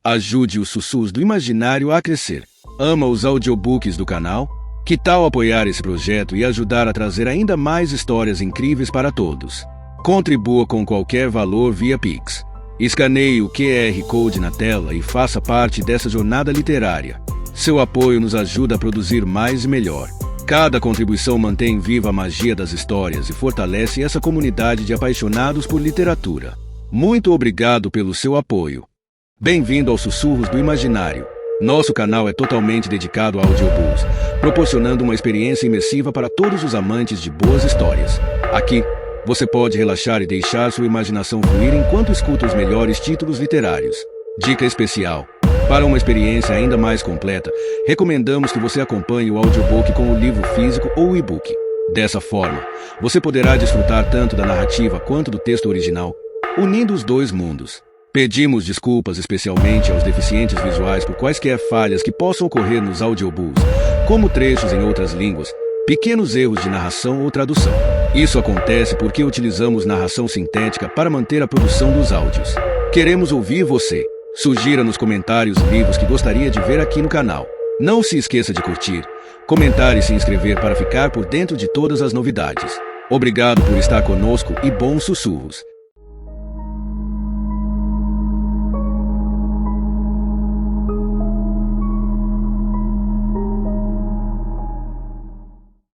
Ajude os sussurros do imaginário a crescer. Ama os audiobooks do canal? Que tal apoiar esse projeto e ajudar a trazer ainda mais histórias incríveis para todos? Contribua com qualquer valor via Pix. Escaneie o QR Code na tela e faça parte dessa jornada literária. Seu apoio nos ajuda a produzir mais e melhor. Cada contribuição mantém viva a magia das histórias e fortalece essa comunidade de apaixonados por literatura. Muito obrigado pelo seu apoio. Bem-vindo aos Sussurros do Imaginário. Nosso canal é totalmente dedicado a audiobooks, proporcionando uma experiência imersiva para todos os amantes de boas histórias. Aqui, você pode relaxar e deixar sua imaginação fluir enquanto escuta os melhores títulos literários. Dica especial: para uma experiência ainda mais completa, recomendamos que você acompanhe o audiobook com o livro físico ou o e-book. Dessa forma, você poderá desfrutar tanto da narrativa quanto do texto original, unindo os dois mundos. Pedimos desculpas especialmente aos deficientes visuais por quaisquer falhas que possam ocorrer nos audiobooks, como trechos em outras línguas, pequenos erros de narração ou tradução. Isso acontece porque utilizamos narração sintética para manter a produção dos áudios. Queremos ouvir você. Sugira nos comentários livros que gostaria de ver aqui no canal. Não se esqueça de curtir, comentar e se inscrever para ficar por dentro de todas as novidades. Obrigado por estar conosco e bons sussurros.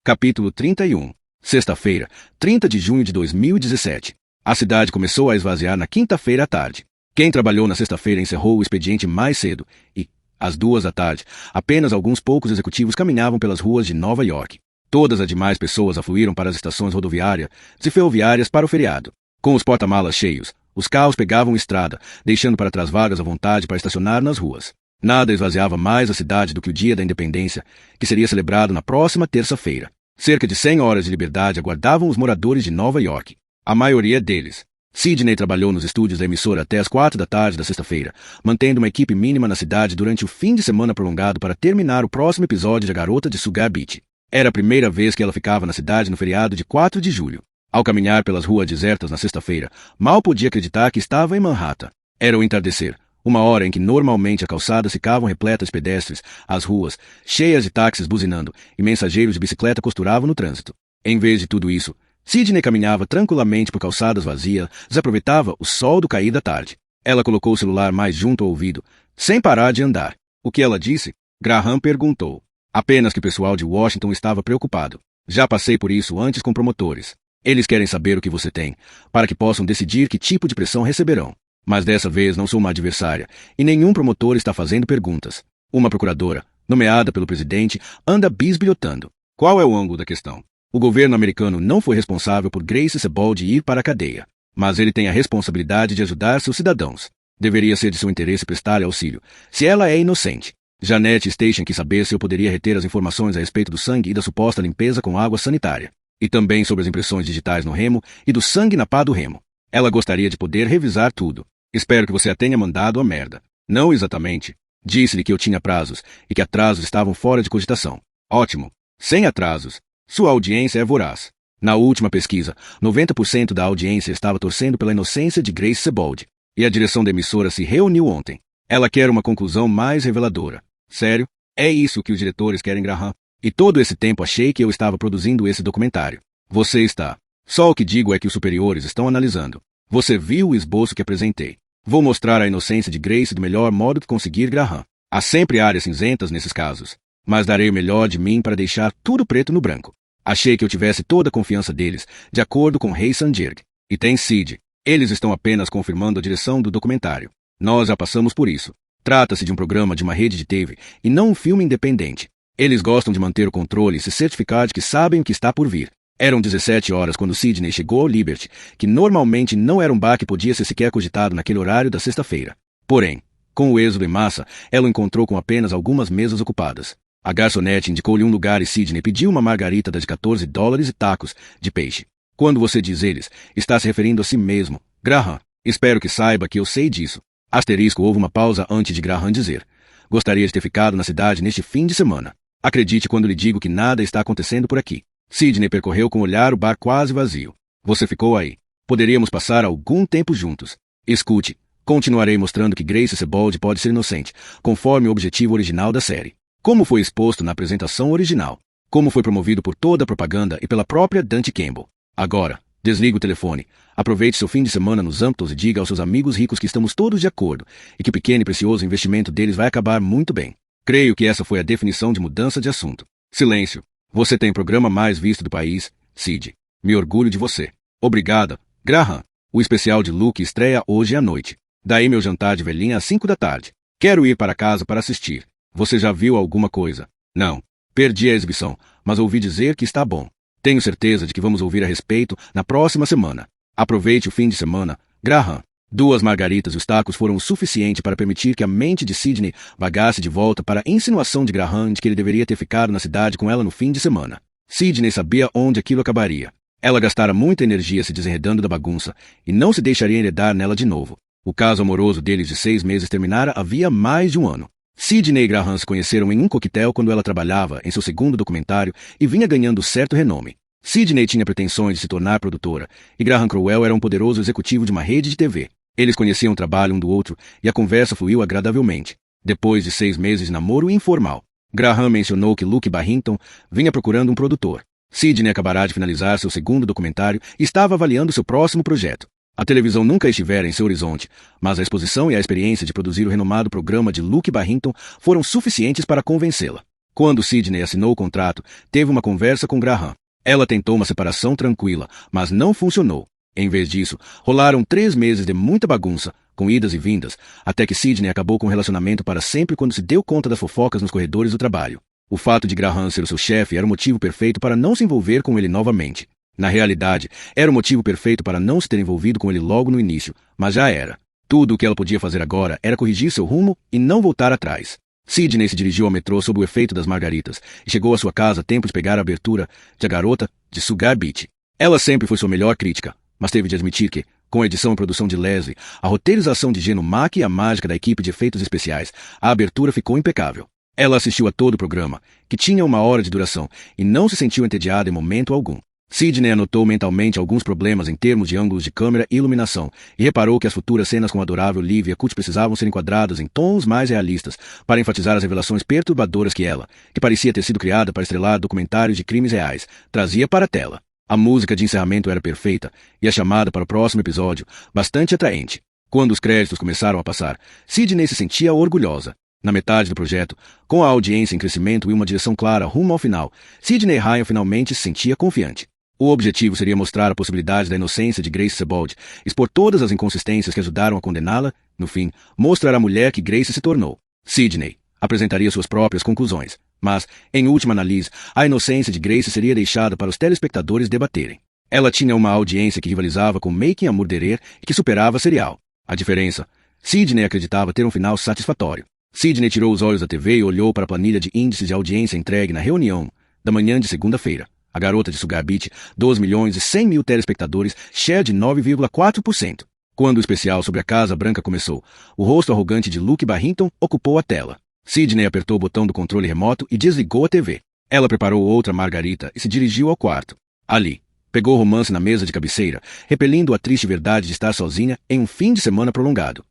Capítulo 31. Sexta-feira, 30 de junho de 2017. A cidade começou a esvaziar na quinta-feira à tarde. Quem trabalhou na sexta-feira encerrou o expediente mais cedo e, às 2 da tarde, apenas alguns poucos executivos caminhavam pelas ruas de Nova York. Todas as demais pessoas afluíram para as estações rodoviárias e ferroviárias para o feriado. Com os porta-malas cheios, os carros pegavam estrada, deixando para trás vagas à vontade para estacionar nas ruas. Nada esvaziava mais a cidade do que o Dia da Independência, que seria celebrado na próxima terça-feira. Cerca de 100 horas de liberdade aguardavam os moradores de Nova York. A maioria deles. Sidney trabalhou nos estúdios da emissora até as 4 da tarde da sexta-feira, mantendo uma equipe mínima na cidade durante o fim de semana prolongado para terminar o próximo episódio de A Garota de Sugar Beach. Era a primeira vez que ela ficava na cidade no feriado de 4 de julho. Ao caminhar pelas ruas desertas na sexta-feira, mal podia acreditar que estava em Manhattan. Era o entardecer. Uma hora em que normalmente as calçadas ficavam repletas de pedestres, as ruas, cheias de táxis buzinando, e mensageiros de bicicleta costuravam no trânsito. Em vez de tudo isso, Sidney caminhava tranquilamente por calçadas vazias, desaproveitava o sol do cair da tarde. Ela colocou o celular mais junto ao ouvido, sem parar de andar. O que ela disse? Graham perguntou. Apenas que o pessoal de Washington estava preocupado. Já passei por isso antes com promotores. Eles querem saber o que você tem, para que possam decidir que tipo de pressão receberão. Mas dessa vez não sou uma adversária, e nenhum promotor está fazendo perguntas. Uma procuradora, nomeada pelo presidente, anda bisbilhotando. Qual é o ângulo da questão? O governo americano não foi responsável por Grace Sebald ir para a cadeia, mas ele tem a responsabilidade de ajudar seus cidadãos. Deveria ser de seu interesse prestar-lhe auxílio, se ela é inocente. Janete Station quis saber se eu poderia reter as informações a respeito do sangue e da suposta limpeza com água sanitária, e também sobre as impressões digitais no remo e do sangue na pá do remo. Ela gostaria de poder revisar tudo. Espero que você a tenha mandado a merda. Não exatamente. Disse-lhe que eu tinha prazos e que atrasos estavam fora de cogitação. Ótimo. Sem atrasos. Sua audiência é voraz. Na última pesquisa, 90% da audiência estava torcendo pela inocência de Grace Sebald. E a direção da emissora se reuniu ontem. Ela quer uma conclusão mais reveladora. Sério? É isso que os diretores querem, Graham. E todo esse tempo achei que eu estava produzindo esse documentário. Você está. Só o que digo é que os superiores estão analisando. Você viu o esboço que apresentei. Vou mostrar a inocência de Grace do melhor modo que conseguir, Graham. Há sempre áreas cinzentas nesses casos. Mas darei o melhor de mim para deixar tudo preto no branco. Achei que eu tivesse toda a confiança deles, de acordo com Ray Sanjurg. E tem Sid. Eles estão apenas confirmando a direção do documentário. Nós já passamos por isso. Trata-se de um programa de uma rede de TV e não um filme independente. Eles gostam de manter o controle e se certificar de que sabem o que está por vir. Eram 17 horas quando Sidney chegou ao Liberty, que normalmente não era um bar que podia ser sequer cogitado naquele horário da sexta-feira. Porém, com o êxodo em massa, ela o encontrou com apenas algumas mesas ocupadas. A garçonete indicou-lhe um lugar e Sidney pediu uma margarita de $14 e tacos de peixe. Quando você diz eles, está se referindo a si mesmo. Graham, espero que saiba que eu sei disso. Asterisco, houve uma pausa antes de Graham dizer. Gostaria de ter ficado na cidade neste fim de semana. Acredite quando lhe digo que nada está acontecendo por aqui. Sidney percorreu com o olhar o bar quase vazio. Você ficou aí. Poderíamos passar algum tempo juntos. Escute, Continuarei mostrando que Grace Sebald pode ser inocente, conforme o objetivo original da série. Como foi exposto na apresentação original. Como foi promovido por toda a propaganda e pela própria Dante Campbell. Agora, desligue o telefone. Aproveite seu fim de semana nos Hamptons e diga aos seus amigos ricos que estamos todos de acordo e que o pequeno e precioso investimento deles vai acabar muito bem. Creio que essa foi a definição de mudança de assunto. Silêncio. Você tem o programa mais visto do país, Sid. Me orgulho de você. Obrigada, Graham. O especial de Luke estreia hoje à noite. Daí meu jantar de velhinha às 5 da tarde. Quero ir para casa para assistir. Você já viu alguma coisa? Não. Perdi a exibição, mas ouvi dizer que está bom. Tenho certeza de que vamos ouvir a respeito na próxima semana. Aproveite o fim de semana, Graham. 2 margaritas e os tacos foram o suficiente para permitir que a mente de Sidney vagasse de volta para a insinuação de Graham de que ele deveria ter ficado na cidade com ela no fim de semana. Sidney sabia onde aquilo acabaria. Ela gastara muita energia se desenredando da bagunça e não se deixaria enredar nela de novo. O caso amoroso deles de 6 meses terminara havia mais de um ano. Sidney e Graham se conheceram em um coquetel quando ela trabalhava em seu segundo documentário e vinha ganhando certo renome. Sidney tinha pretensões de se tornar produtora e Graham Crowell era um poderoso executivo de uma rede de TV. Eles conheciam o trabalho um do outro e a conversa fluiu agradavelmente. Depois de 6 meses de namoro informal, Graham mencionou que Luke Barrington vinha procurando um produtor. Sidney acabará de finalizar seu segundo documentário e estava avaliando seu próximo projeto. A televisão nunca estivera em seu horizonte, mas a exposição e a experiência de produzir o renomado programa de Luke Barrington foram suficientes para convencê-la. Quando Sidney assinou o contrato, teve uma conversa com Graham. Ela tentou uma separação tranquila, mas não funcionou. Em vez disso, rolaram 3 meses de muita bagunça, com idas e vindas, até que Sidney acabou com o relacionamento para sempre quando se deu conta das fofocas nos corredores do trabalho. O fato de Graham ser o seu chefe era o motivo perfeito para não se envolver com ele novamente. Na realidade, era o motivo perfeito para não se ter envolvido com ele logo no início, mas já era. Tudo o que ela podia fazer agora era corrigir seu rumo e não voltar atrás. Sidney se dirigiu ao metrô sob o efeito das margaritas e chegou à sua casa a tempo de pegar a abertura de A Garota de Sugar Beach. Ela sempre foi sua melhor crítica, mas teve de admitir que, com a edição e produção de Leslie, a roteirização de Geno Mack e a mágica da equipe de efeitos especiais, a abertura ficou impecável. Ela assistiu a todo o programa, que tinha 1 hora de duração, e não se sentiu entediada em momento algum. Sidney anotou mentalmente alguns problemas em termos de ângulos de câmera e iluminação, e reparou que as futuras cenas com a adorável Livia Cut precisavam ser enquadradas em tons mais realistas, para enfatizar as revelações perturbadoras que ela, que parecia ter sido criada para estrelar documentários de crimes reais, trazia para a tela. A música de encerramento era perfeita, e a chamada para o próximo episódio, bastante atraente. Quando os créditos começaram a passar, Sidney se sentia orgulhosa. Na metade do projeto, com a audiência em crescimento e uma direção clara rumo ao final, Sidney Ryan finalmente se sentia confiante. O objetivo seria mostrar a possibilidade da inocência de Grace Sebald, expor todas as inconsistências que ajudaram a condená-la, no fim, mostrar a mulher que Grace se tornou. Sidney apresentaria suas próprias conclusões, mas, em última análise, a inocência de Grace seria deixada para os telespectadores debaterem. Ela tinha uma audiência que rivalizava com Making a Murderer e que superava Serial. A diferença, Sidney acreditava ter um final satisfatório. Sidney tirou os olhos da TV e olhou para a planilha de índices de audiência entregue na reunião da manhã de segunda-feira. A Garota de Sugar Beach, 2.100.000 telespectadores, share de 9,4%. Quando o especial sobre a Casa Branca começou, o rosto arrogante de Luke Barrington ocupou a tela. Sidney apertou o botão do controle remoto e desligou a TV. Ela preparou outra margarita e se dirigiu ao quarto. Ali, pegou o romance na mesa de cabeceira, repelindo a triste verdade de estar sozinha em um fim de semana prolongado.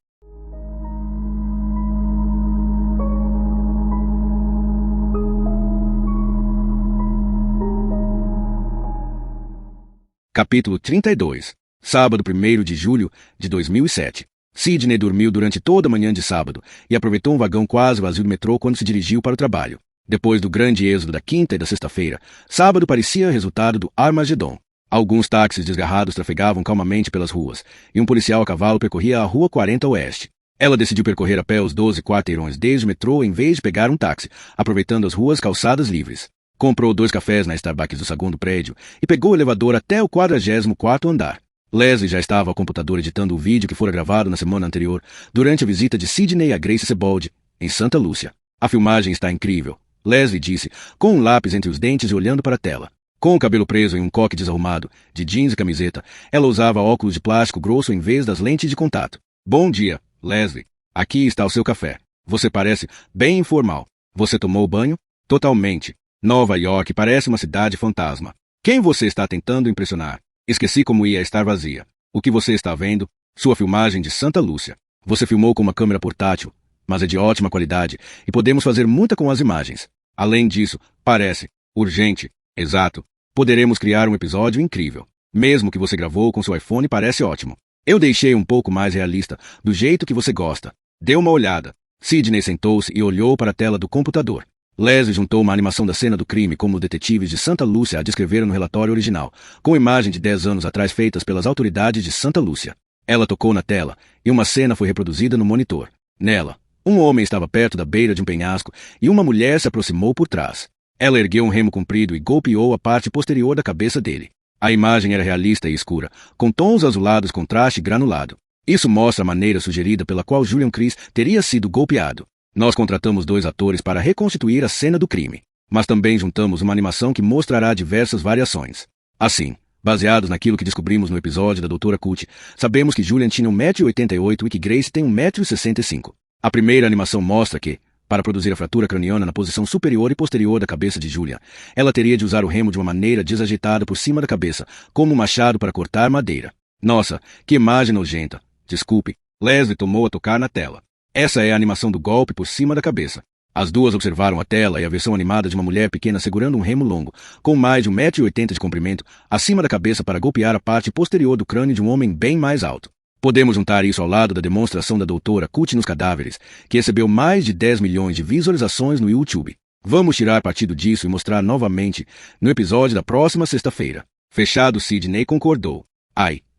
Capítulo 32. Sábado 1º de julho de 2007. Sidney dormiu durante toda a manhã de sábado e aproveitou um vagão quase vazio do metrô quando se dirigiu para o trabalho. Depois do grande êxodo da quinta e da sexta-feira, sábado parecia resultado do Armagedon. Alguns táxis desgarrados trafegavam calmamente pelas ruas, e um policial a cavalo percorria a Rua 40 Oeste. Ela decidiu percorrer a pé os 12 quarteirões desde o metrô em vez de pegar um táxi, aproveitando as ruas calçadas livres. Comprou 2 cafés na Starbucks do segundo prédio e pegou o elevador até o 44º andar. Leslie já estava ao computador editando o vídeo que fora gravado na semana anterior, durante a visita de Sidney a Grace Sebald, em Santa Lúcia. A filmagem está incrível, Leslie disse, com um lápis entre os dentes e olhando para a tela. Com o cabelo preso em um coque desarrumado, de jeans e camiseta, ela usava óculos de plástico grosso em vez das lentes de contato. Bom dia, Leslie. Aqui está o seu café. Você parece bem informal. Você tomou banho? Totalmente. Nova York parece uma cidade fantasma. Quem você está tentando impressionar? Esqueci como ia estar vazia. O que você está vendo? Sua filmagem de Santa Lúcia. Você filmou com uma câmera portátil, mas é de ótima qualidade e podemos fazer muita com as imagens. Além disso, parece urgente. Exato. Poderemos criar um episódio incrível. Mesmo que você gravou com seu iPhone, parece ótimo. Eu deixei um pouco mais realista, do jeito que você gosta. Dê uma olhada. Sidney sentou-se e olhou para a tela do computador. Leslie juntou uma animação da cena do crime como os detetives de Santa Lúcia a descreveram no relatório original, com imagem de 10 anos atrás feitas pelas autoridades de Santa Lúcia. Ela tocou na tela, e uma cena foi reproduzida no monitor. Nela, um homem estava perto da beira de um penhasco e uma mulher se aproximou por trás. Ela ergueu um remo comprido e golpeou a parte posterior da cabeça dele. A imagem era realista e escura, com tons azulados com traste granulado. Isso mostra a maneira sugerida pela qual Julian Chris teria sido golpeado. Nós contratamos 2 atores para reconstituir a cena do crime, mas também juntamos uma animação que mostrará diversas variações. Assim, baseados naquilo que descobrimos no episódio da Doutora Cutie, sabemos que Julian tinha 1,88 m e que Grace tem 1,65 m. A primeira animação mostra que, para produzir a fratura craniana na posição superior e posterior da cabeça de Julian, ela teria de usar o remo de uma maneira desajeitada por cima da cabeça, como um machado para cortar madeira. Nossa, que imagem nojenta! Desculpe, Leslie tomou a tocar na tela. Essa é a animação do golpe por cima da cabeça. As duas observaram a tela e a versão animada de uma mulher pequena segurando um remo longo, com mais de 1,80 m de comprimento, acima da cabeça para golpear a parte posterior do crânio de um homem bem mais alto. Podemos juntar isso ao lado da demonstração da doutora Cutie nos cadáveres, que recebeu mais de 10 milhões de visualizações no YouTube. Vamos tirar partido disso e mostrar novamente no episódio da próxima sexta-feira. Fechado, Sidney concordou.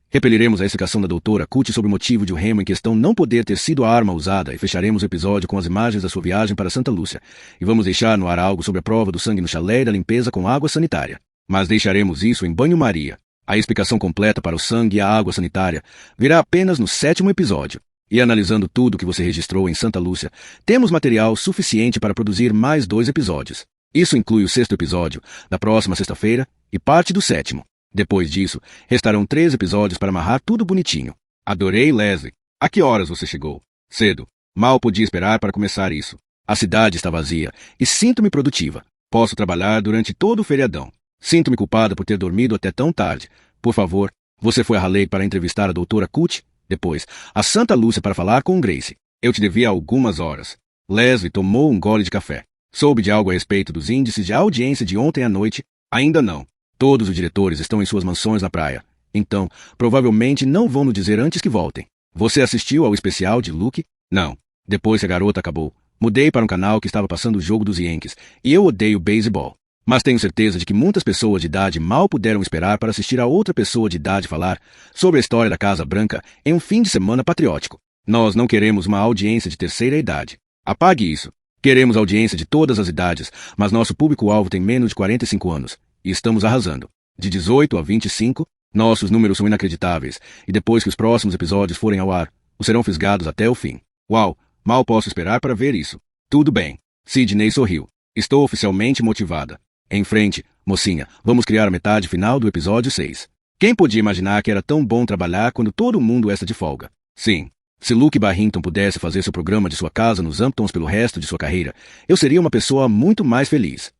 Repeliremos a explicação da doutora Cutie sobre o motivo de o remo em questão não poder ter sido a arma usada e fecharemos o episódio com as imagens da sua viagem para Santa Lúcia. E vamos deixar no ar algo sobre a prova do sangue no chalé e da limpeza com água sanitária. Mas deixaremos isso em banho-maria. A explicação completa para o sangue e a água sanitária virá apenas no 7º episódio. E analisando tudo que você registrou em Santa Lúcia, temos material suficiente para produzir mais 2 episódios. Isso inclui o 6º episódio, da próxima sexta-feira, e parte do 7º. Depois disso, restarão 3 episódios para amarrar tudo bonitinho. Adorei, Leslie. A que horas você chegou? Cedo. Mal podia esperar para começar isso. A cidade está vazia e sinto-me produtiva. Posso trabalhar durante todo o feriadão. Sinto-me culpada por ter dormido até tão tarde. Por favor, você foi a Raleigh para entrevistar a doutora Cutie? Depois, a Santa Lúcia para falar com Grace. Eu te devia algumas horas. Leslie tomou um gole de café. Soube de algo a respeito dos índices de audiência de ontem à noite? Ainda não. Todos os diretores estão em suas mansões na praia. Então, provavelmente não vão nos dizer antes que voltem. Você assistiu ao especial de Luke? Não. Depois que a garota acabou, mudei para um canal que estava passando o jogo dos Yankees, e eu odeio beisebol. Mas tenho certeza de que muitas pessoas de idade mal puderam esperar para assistir a outra pessoa de idade falar sobre a história da Casa Branca em um fim de semana patriótico. Nós não queremos uma audiência de terceira idade. Apague isso. Queremos audiência de todas as idades, mas nosso público-alvo tem menos de 45 anos, e estamos arrasando. De 18 a 25, nossos números são inacreditáveis, e depois que os próximos episódios forem ao ar, os serão fisgados até o fim. Uau, mal posso esperar para ver isso. Tudo bem. Sidney sorriu. Estou oficialmente motivada. Em frente, mocinha, vamos criar a metade final do episódio 6. Quem podia imaginar que era tão bom trabalhar quando todo mundo está de folga? Sim. Se Luke Barrington pudesse fazer seu programa de sua casa nos Hamptons pelo resto de sua carreira, eu seria uma pessoa muito mais feliz.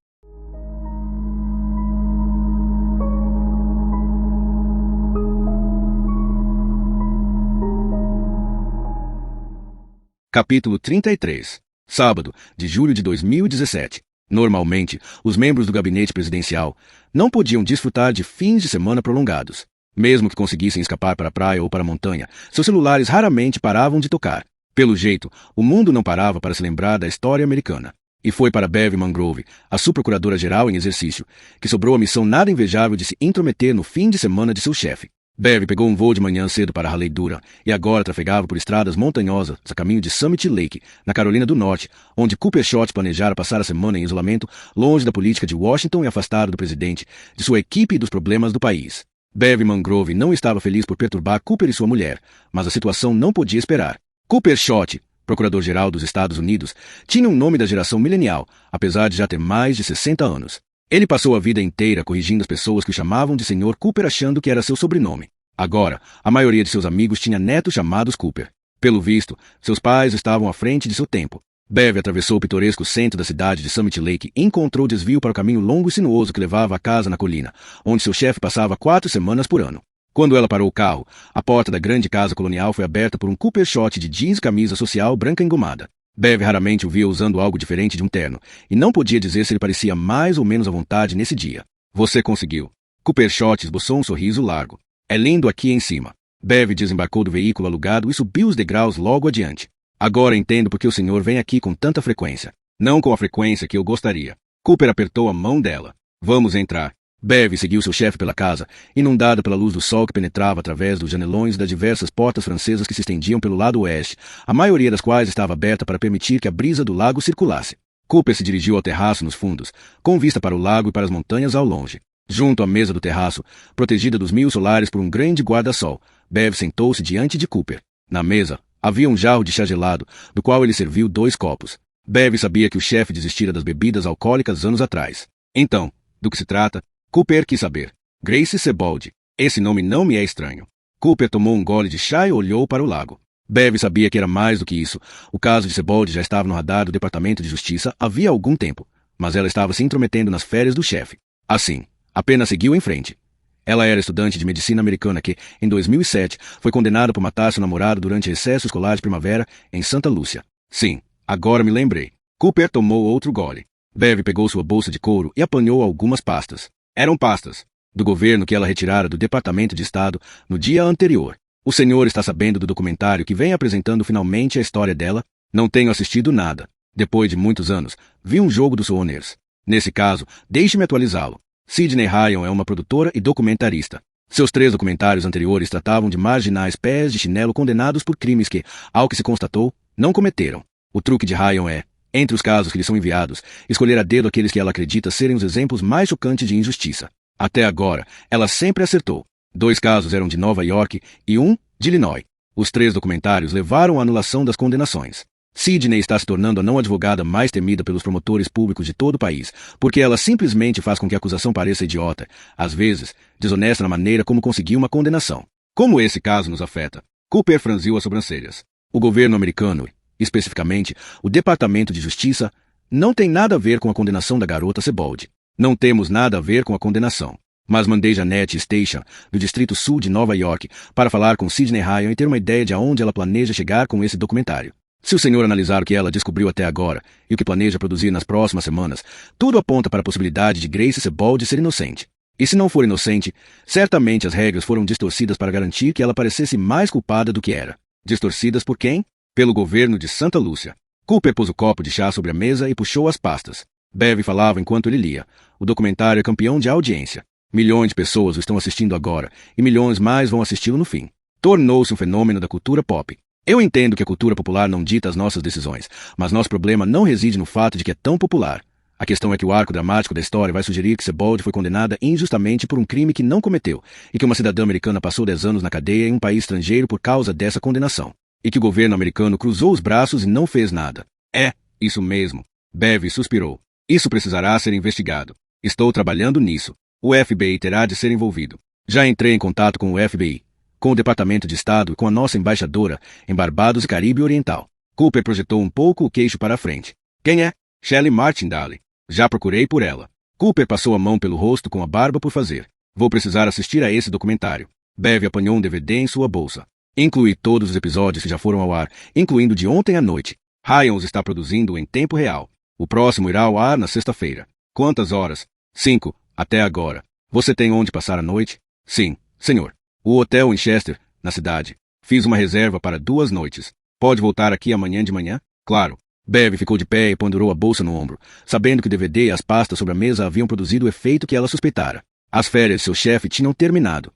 Capítulo 33. Sábado, de julho de 2017. Normalmente, os membros do gabinete presidencial não podiam desfrutar de fins de semana prolongados. Mesmo que conseguissem escapar para a praia ou para a montanha, seus celulares raramente paravam de tocar. Pelo jeito, o mundo não parava para se lembrar da história americana. E foi para Bev Mangrove, a subprocuradora-geral em exercício, que sobrou a missão nada invejável de se intrometer no fim de semana de seu chefe. Bev pegou um voo de manhã cedo para Raleigh-Durham e agora trafegava por estradas montanhosas a caminho de Summit Lake, na Carolina do Norte, onde Cooper Schott planejara passar a semana em isolamento, longe da política de Washington e afastado do presidente, de sua equipe e dos problemas do país. Bev Mangrove não estava feliz por perturbar Cooper e sua mulher, mas a situação não podia esperar. Cooper Schott, procurador-geral dos Estados Unidos, tinha um nome da geração milenial, apesar de já ter mais de 60 anos. Ele passou a vida inteira corrigindo as pessoas que o chamavam de Sr. Cooper achando que era seu sobrenome. Agora, a maioria de seus amigos tinha netos chamados Cooper. Pelo visto, seus pais estavam à frente de seu tempo. Bev atravessou o pitoresco centro da cidade de Summit Lake e encontrou desvio para o caminho longo e sinuoso que levava à casa na colina, onde seu chefe passava 4 semanas por ano. Quando ela parou o carro, a porta da grande casa colonial foi aberta por um Cooper short de jeans e camisa social branca engomada. Bev raramente o via usando algo diferente de um terno, e não podia dizer se ele parecia mais ou menos à vontade nesse dia. Você conseguiu. Cooper short esboçou um sorriso largo. É lindo aqui em cima. Bev desembarcou do veículo alugado e subiu os degraus logo adiante. Agora entendo por que o senhor vem aqui com tanta frequência. Não com a frequência que eu gostaria. Cooper apertou a mão dela. Vamos entrar. Bev seguiu seu chefe pela casa, inundada pela luz do sol que penetrava através dos janelões das diversas portas francesas que se estendiam pelo lado oeste, a maioria das quais estava aberta para permitir que a brisa do lago circulasse. Cooper se dirigiu ao terraço nos fundos, com vista para o lago e para as montanhas ao longe. Junto à mesa do terraço, protegida dos mil solares por um grande guarda-sol, Bev sentou-se diante de Cooper. Na mesa, havia um jarro de chá gelado, do qual ele serviu 2 copos. Bev sabia que o chefe desistira das bebidas alcoólicas anos atrás. Então, do que se trata? Cooper quis saber. Grace Sebald. Esse nome não me é estranho. Cooper tomou um gole de chá e olhou para o lago. Bev sabia que era mais do que isso. O caso de Sebald já estava no radar do Departamento de Justiça havia algum tempo, mas ela estava se intrometendo nas férias do chefe. Assim, apenas seguiu em frente. Ela era estudante de medicina americana que, em 2007, foi condenada por matar seu namorado durante recesso escolar de primavera em Santa Lúcia. Sim, agora me lembrei. Cooper tomou outro gole. Bev pegou sua bolsa de couro e apanhou algumas pastas. Eram pastas do governo que ela retirara do Departamento de Estado no dia anterior. O senhor está sabendo do documentário que vem apresentando finalmente a história dela? Não tenho assistido nada. Depois de muitos anos, vi um jogo dos Sooners. Nesse caso, deixe-me atualizá-lo. Sidney Ryan é uma produtora e documentarista. Seus 3 documentários anteriores tratavam de marginais pés de chinelo condenados por crimes que, ao que se constatou, não cometeram. O truque de Ryan é, entre os casos que lhe são enviados, escolher a dedo aqueles que ela acredita serem os exemplos mais chocantes de injustiça. Até agora, ela sempre acertou. 2 casos eram de Nova York e 1 de Illinois. Os 3 documentários levaram à anulação das condenações. Sidney está se tornando a não advogada mais temida pelos promotores públicos de todo o país, porque ela simplesmente faz com que a acusação pareça idiota, às vezes, desonesta na maneira como conseguiu uma condenação. Como esse caso nos afeta? Cooper franziu as sobrancelhas. O governo americano, especificamente, o Departamento de Justiça, não tem nada a ver com a condenação da garota Sebald. Não temos nada a ver com a condenação. Mas mandei Janet Station, do Distrito Sul de Nova York, para falar com Sidney Ryan e ter uma ideia de aonde ela planeja chegar com esse documentário. Se o senhor analisar o que ela descobriu até agora e o que planeja produzir nas próximas semanas, tudo aponta para a possibilidade de Grace Sebald ser inocente. E se não for inocente, certamente as regras foram distorcidas para garantir que ela parecesse mais culpada do que era. Distorcidas por quem? Pelo governo de Santa Lúcia. Cooper pôs o copo de chá sobre a mesa e puxou as pastas. Bev falava enquanto ele lia. O documentário é campeão de audiência. Milhões de pessoas o estão assistindo agora, e milhões mais vão assisti-lo no fim. Tornou-se um fenômeno da cultura pop. Eu entendo que a cultura popular não dita as nossas decisões, mas nosso problema não reside no fato de que é tão popular. A questão é que o arco dramático da história vai sugerir que Sebald foi condenada injustamente por um crime que não cometeu, e que uma cidadã americana passou 10 anos na cadeia em um país estrangeiro por causa dessa condenação. E que o governo americano cruzou os braços e não fez nada. É, isso mesmo. Bev suspirou. Isso precisará ser investigado. Estou trabalhando nisso. O FBI terá de ser envolvido. Já entrei em contato com o FBI, com o Departamento de Estado e com a nossa embaixadora em Barbados e Caribe Oriental. Cooper projetou um pouco o queixo para a frente. Quem é? Shelley Martindale. Já procurei por ela. Cooper passou a mão pelo rosto com a barba por fazer. Vou precisar assistir a esse documentário. Bev apanhou um DVD em sua bolsa. Incluí todos os episódios que já foram ao ar, incluindo de ontem à noite. Ryan os está produzindo em tempo real. O próximo irá ao ar na sexta-feira. Quantas horas? 5, até agora. Você tem onde passar a noite? Sim, senhor. O hotel em Chester, na cidade. Fiz uma reserva para 2 noites. Pode voltar aqui amanhã de manhã? Claro. Bev ficou de pé e pendurou a bolsa no ombro, sabendo que o DVD e as pastas sobre a mesa haviam produzido o efeito que ela suspeitara. As férias de seu chefe tinham terminado.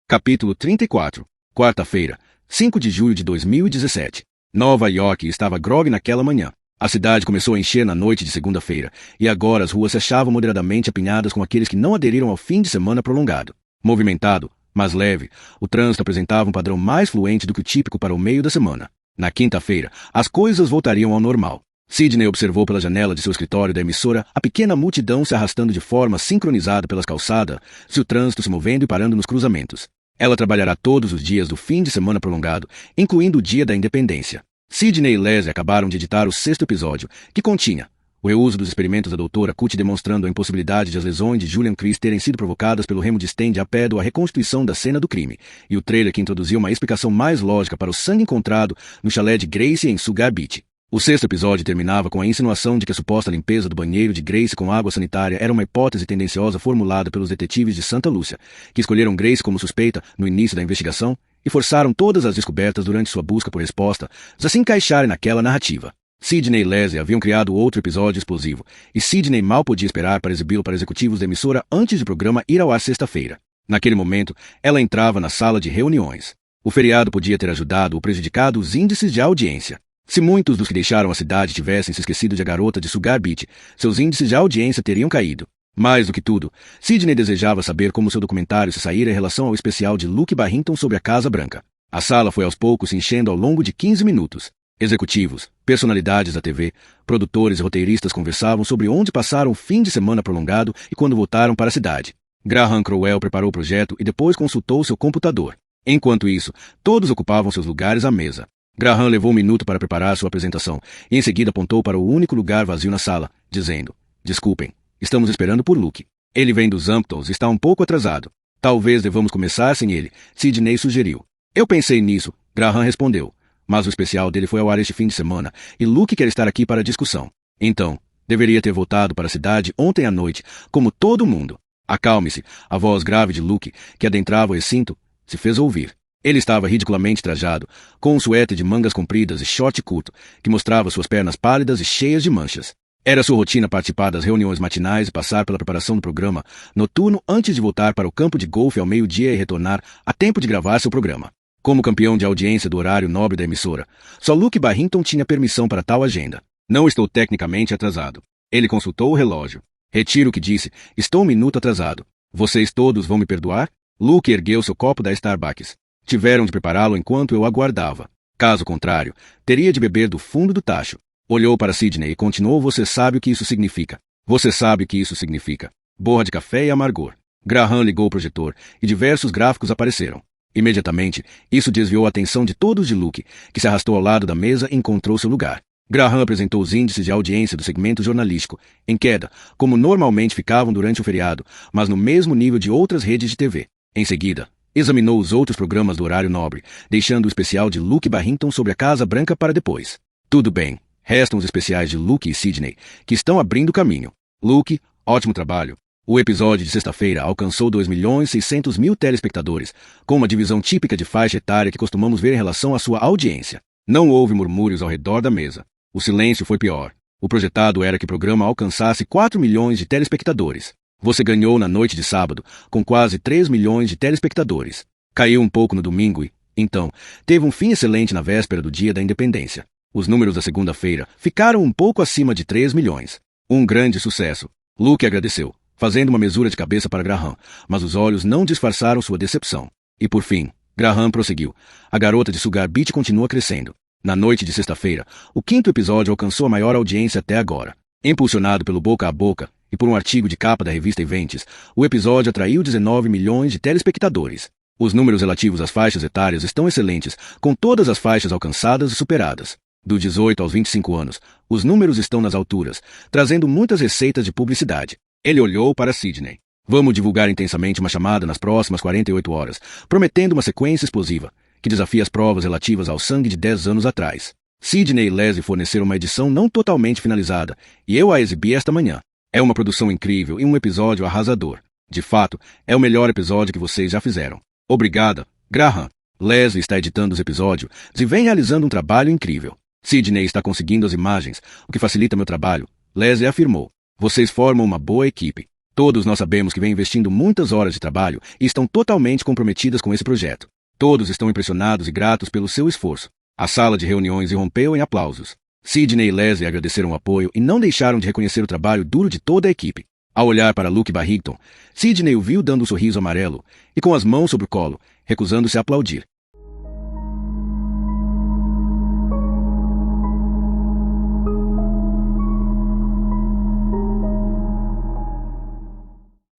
Capítulo 34. Quarta-feira, 5 de julho de 2017. Nova York estava grogue naquela manhã. A cidade começou a encher na noite de segunda-feira, e agora as ruas se achavam moderadamente apinhadas com aqueles que não aderiram ao fim de semana prolongado. Movimentado, mas leve, o trânsito apresentava um padrão mais fluente do que o típico para o meio da semana. Na quinta-feira, as coisas voltariam ao normal. Sidney observou pela janela de seu escritório da emissora a pequena multidão se arrastando de forma sincronizada pelas calçadas, se o trânsito se movendo e parando nos cruzamentos. Ela trabalhará todos os dias do fim de semana prolongado, incluindo o dia da independência. Sidney e Leslie acabaram de editar o 6º episódio, que continha o reuso dos experimentos da doutora Cut demonstrando a impossibilidade de as lesões de Julian Chris terem sido provocadas pelo remo de stand a pé ou a reconstituição da cena do crime, e o trailer que introduziu uma explicação mais lógica para o sangue encontrado no chalé de Grace em Sugar Beach. O 6º episódio terminava com a insinuação de que a suposta limpeza do banheiro de Grace com água sanitária era uma hipótese tendenciosa formulada pelos detetives de Santa Lúcia, que escolheram Grace como suspeita no início da investigação e forçaram todas as descobertas durante sua busca por respostas a se encaixarem naquela narrativa. Sidney e Leslie haviam criado outro episódio explosivo, e Sidney mal podia esperar para exibi-lo para executivos da emissora antes do programa ir ao ar sexta-feira. Naquele momento, ela entrava na sala de reuniões. O feriado podia ter ajudado ou prejudicado os índices de audiência. Se muitos dos que deixaram a cidade tivessem se esquecido de A Garota de Sugar Beach, seus índices de audiência teriam caído. Mais do que tudo, Sidney desejava saber como seu documentário se saíra em relação ao especial de Luke Barrington sobre a Casa Branca. A sala foi aos poucos se enchendo ao longo de 15 minutos. Executivos, personalidades da TV, produtores e roteiristas conversavam sobre onde passaram o fim de semana prolongado e quando voltaram para a cidade. Graham Crowell preparou o projeto e depois consultou seu computador. Enquanto isso, todos ocupavam seus lugares à mesa. Graham levou um minuto para preparar sua apresentação e em seguida apontou para o único lugar vazio na sala, dizendo: "Desculpem, estamos esperando por Luke. Ele vem dos Hamptons e está um pouco atrasado. Talvez devamos começar sem ele", Sidney sugeriu. "Eu pensei nisso", Graham respondeu. "Mas o especial dele foi ao ar este fim de semana e Luke quer estar aqui para a discussão. Então, deveria ter voltado para a cidade ontem à noite, como todo mundo." "Acalme-se", a voz grave de Luke, que adentrava o recinto, se fez ouvir. Ele estava ridiculamente trajado, com um suéter de mangas compridas e short curto, que mostrava suas pernas pálidas e cheias de manchas. Era sua rotina participar das reuniões matinais e passar pela preparação do programa noturno antes de voltar para o campo de golfe ao meio-dia e retornar a tempo de gravar seu programa. Como campeão de audiência do horário nobre da emissora, só Luke Barrington tinha permissão para tal agenda. "Não estou tecnicamente atrasado." Ele consultou o relógio. "Retiro o que disse. Estou um minuto atrasado. Vocês todos vão me perdoar?" Luke ergueu seu copo da Starbucks. "Tiveram de prepará-lo enquanto eu aguardava. Caso contrário, teria de beber do fundo do tacho." Olhou para Sidney e continuou: "Você sabe o que isso significa. Você sabe o que isso significa. Borra de café e amargor." Graham ligou o projetor e diversos gráficos apareceram. Imediatamente, isso desviou a atenção de todos de Luke, que se arrastou ao lado da mesa e encontrou seu lugar. Graham apresentou os índices de audiência do segmento jornalístico, em queda, como normalmente ficavam durante o feriado, mas no mesmo nível de outras redes de TV. Em seguida, examinou os outros programas do horário nobre, deixando o especial de Luke Barrington sobre a Casa Branca para depois. Tudo bem, restam os especiais de Luke e Sidney, que estão abrindo caminho. Luke, ótimo trabalho. O episódio de sexta-feira alcançou 2.600.000 telespectadores, com uma divisão típica de faixa etária que costumamos ver em relação à sua audiência. Não houve murmúrios ao redor da mesa. O silêncio foi pior. O projetado era que o programa alcançasse 4 milhões de telespectadores. Você ganhou na noite de sábado, com quase 3 milhões de telespectadores. Caiu um pouco no domingo e, então, teve um fim excelente na véspera do Dia da Independência. Os números da segunda-feira ficaram um pouco acima de 3 milhões. Um grande sucesso. Luke agradeceu, fazendo uma mesura de cabeça para Graham, mas os olhos não disfarçaram sua decepção. E por fim, Graham prosseguiu. A Garota de Sugar Beach continua crescendo. Na noite de sexta-feira, o 5º episódio alcançou a maior audiência até agora. Impulsionado pelo boca a boca e por um artigo de capa da revista Events, o episódio atraiu 19 milhões de telespectadores. Os números relativos às faixas etárias estão excelentes, com todas as faixas alcançadas e superadas. Do 18 aos 25 anos, os números estão nas alturas, trazendo muitas receitas de publicidade. Ele olhou para Sidney. "Vamos divulgar intensamente uma chamada nas próximas 48 horas, prometendo uma sequência explosiva, que desafia as provas relativas ao sangue de 10 anos atrás." Sidney e Leslie forneceram uma edição não totalmente finalizada, e eu a exibi esta manhã. É uma produção incrível e um episódio arrasador. De fato, é o melhor episódio que vocês já fizeram. Obrigada, Graham. Leslie está editando os episódios e vem realizando um trabalho incrível. Sidney está conseguindo as imagens, o que facilita meu trabalho. Leslie afirmou. Vocês formam uma boa equipe. Todos nós sabemos que vem investindo muitas horas de trabalho e estão totalmente comprometidas com esse projeto. Todos estão impressionados e gratos pelo seu esforço. A sala de reuniões irrompeu em aplausos. Sidney e Leslie agradeceram o apoio e não deixaram de reconhecer o trabalho duro de toda a equipe. Ao olhar para Luke Barrington, Sidney o viu dando um sorriso amarelo e com as mãos sobre o colo, recusando-se a aplaudir.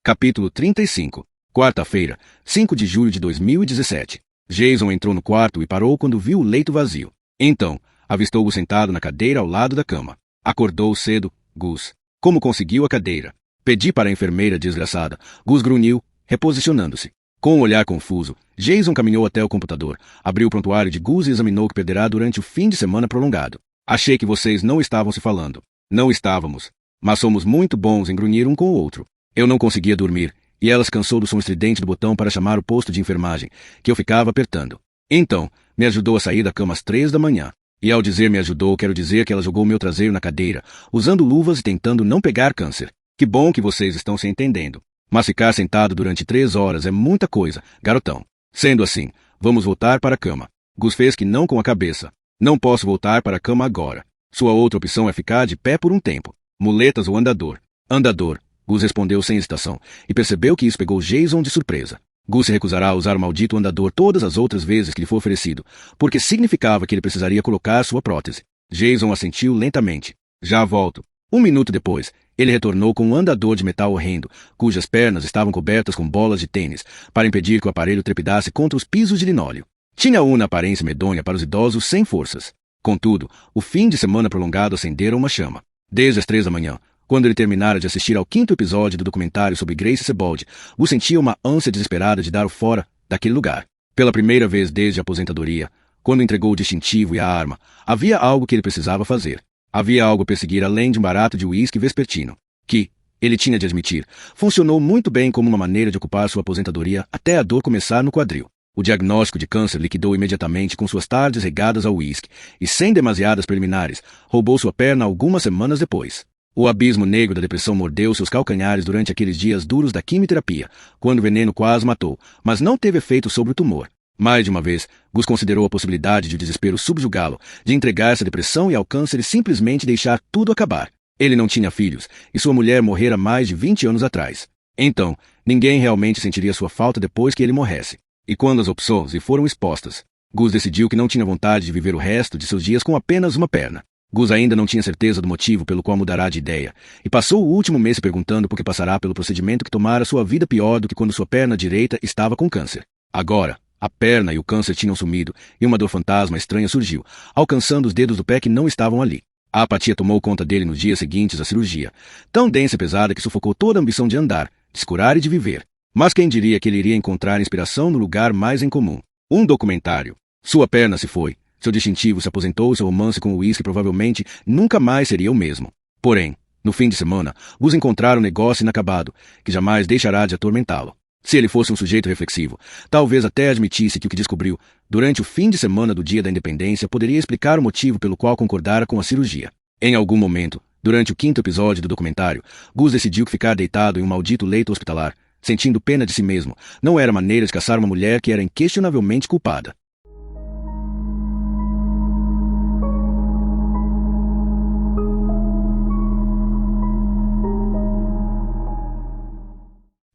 Capítulo 35. Quarta-feira, 5 de julho de 2017. Jason entrou no quarto e parou quando viu o leito vazio. Então, Avistou-o sentado na cadeira ao lado da cama. Acordou cedo, Gus. Como conseguiu a cadeira? Pedi para a enfermeira desgraçada. Gus grunhiu, reposicionando-se. Com um olhar confuso, Jason caminhou até o computador, abriu o prontuário de Gus e examinou o que perderá durante o fim de semana prolongado. Achei que vocês não estavam se falando. Não estávamos. Mas somos muito bons em grunhir um com o outro. Eu não conseguia dormir, e ela se cansou do som estridente do botão para chamar o posto de enfermagem, que eu ficava apertando. Então, me ajudou a sair da cama às 3 da manhã. E ao dizer me ajudou, quero dizer que ela jogou meu traseiro na cadeira, usando luvas e tentando não pegar câncer. Que bom que vocês estão se entendendo. Mas ficar sentado durante 3 horas é muita coisa, garotão. Sendo assim, vamos voltar para a cama. Gus fez que não com a cabeça. Não posso voltar para a cama agora. Sua outra opção é ficar de pé por um tempo. Muletas ou andador. Andador, Gus respondeu sem hesitação, e percebeu que isso pegou Jason de surpresa. Gus se recusará a usar o maldito andador todas as outras vezes que lhe for oferecido, porque significava que ele precisaria colocar sua prótese. Jason assentiu lentamente. Já volto. 1 minuto depois, ele retornou com um andador de metal horrendo, cujas pernas estavam cobertas com bolas de tênis, para impedir que o aparelho trepidasse contra os pisos de linóleo. Tinha uma aparência medonha para os idosos sem forças. Contudo, o fim de semana prolongado acendera uma chama. Desde as 3 da manhã, quando ele terminara de assistir ao 5º episódio do documentário sobre Grace Sebald, Gus sentia uma ânsia desesperada de dar o fora daquele lugar. Pela primeira vez desde a aposentadoria, quando entregou o distintivo e a arma, havia algo que ele precisava fazer. Havia algo a perseguir além de um barato de uísque vespertino, que, ele tinha de admitir, funcionou muito bem como uma maneira de ocupar sua aposentadoria até a dor começar no quadril. O diagnóstico de câncer liquidou imediatamente com suas tardes regadas ao uísque, e sem demasiadas preliminares, roubou sua perna algumas semanas depois. O abismo negro da depressão mordeu seus calcanhares durante aqueles dias duros da quimioterapia, quando o veneno quase matou, mas não teve efeito sobre o tumor. Mais de uma vez, Gus considerou a possibilidade de o desespero subjugá-lo, de entregar-se à depressão e ao câncer e simplesmente deixar tudo acabar. Ele não tinha filhos, e sua mulher morrera mais de 20 anos atrás. Então, ninguém realmente sentiria sua falta depois que ele morresse. E quando as opções lhe foram expostas, Gus decidiu que não tinha vontade de viver o resto de seus dias com apenas uma perna. Gus ainda não tinha certeza do motivo pelo qual mudará de ideia, e passou o último mês se perguntando por que passará pelo procedimento que tomara sua vida pior do que quando sua perna direita estava com câncer. Agora, a perna e o câncer tinham sumido, e uma dor fantasma estranha surgiu, alcançando os dedos do pé que não estavam ali. A apatia tomou conta dele nos dias seguintes à cirurgia, tão densa e pesada que sufocou toda a ambição de andar, de se curar e de viver. Mas quem diria que ele iria encontrar inspiração no lugar mais incomum? Um documentário. Sua perna se foi. Seu distintivo se aposentou e seu romance com o uísque provavelmente nunca mais seria o mesmo. Porém, no fim de semana, Gus encontrara um negócio inacabado, que jamais deixará de atormentá-lo. Se ele fosse um sujeito reflexivo, talvez até admitisse que o que descobriu, durante o fim de semana do dia da independência, poderia explicar o motivo pelo qual concordara com a cirurgia. Em algum momento, durante o 5º episódio do documentário, Gus decidiu que ficar deitado em um maldito leito hospitalar, sentindo pena de si mesmo, não era maneira de caçar uma mulher que era inquestionavelmente culpada.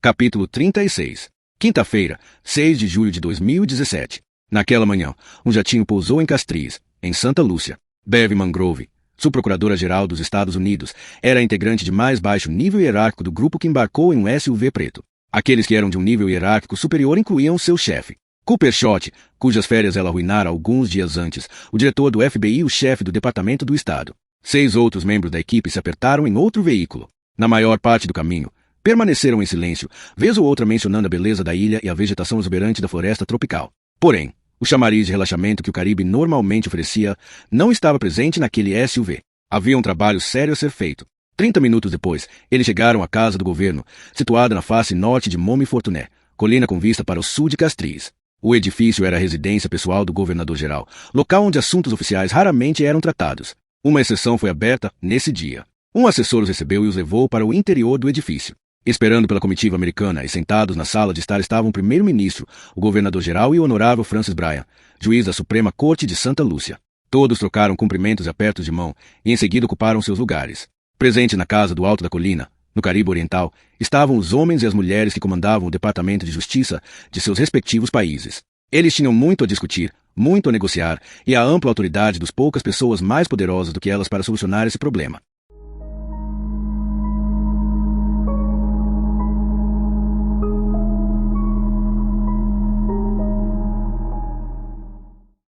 Capítulo 36. Quinta-feira, 6 de julho de 2017. Naquela manhã, um jatinho pousou em Castries, em Santa Lúcia. Bev Mangrove, subprocuradora-geral dos Estados Unidos, era a integrante de mais baixo nível hierárquico do grupo que embarcou em um SUV preto. Aqueles que eram de um nível hierárquico superior incluíam seu chefe, Cooper Schott, cujas férias ela arruinara alguns dias antes, o diretor do FBI e o chefe do Departamento do Estado. 6 outros membros da equipe se apertaram em outro veículo. Na maior parte do caminho, permaneceram em silêncio, vez ou outra mencionando a beleza da ilha e a vegetação exuberante da floresta tropical. Porém, o chamariz de relaxamento que o Caribe normalmente oferecia não estava presente naquele SUV. Havia um trabalho sério a ser feito. 30 minutos depois, eles chegaram à casa do governo, situada na face norte de Montfortuné, colina com vista para o sul de Castries. O edifício era a residência pessoal do governador-geral, local onde assuntos oficiais raramente eram tratados. Uma exceção foi aberta nesse dia. Um assessor os recebeu e os levou para o interior do edifício. Esperando pela comitiva americana e sentados na sala de estar estavam o primeiro-ministro, o governador-geral e o honorável Francis Bryan, juiz da Suprema Corte de Santa Lúcia. Todos trocaram cumprimentos e apertos de mão e em seguida ocuparam seus lugares. Presente na casa do alto da colina, no Caribe Oriental, estavam os homens e as mulheres que comandavam o Departamento de Justiça de seus respectivos países. Eles tinham muito a discutir, muito a negociar e a ampla autoridade dos poucas pessoas mais poderosas do que elas para solucionar esse problema.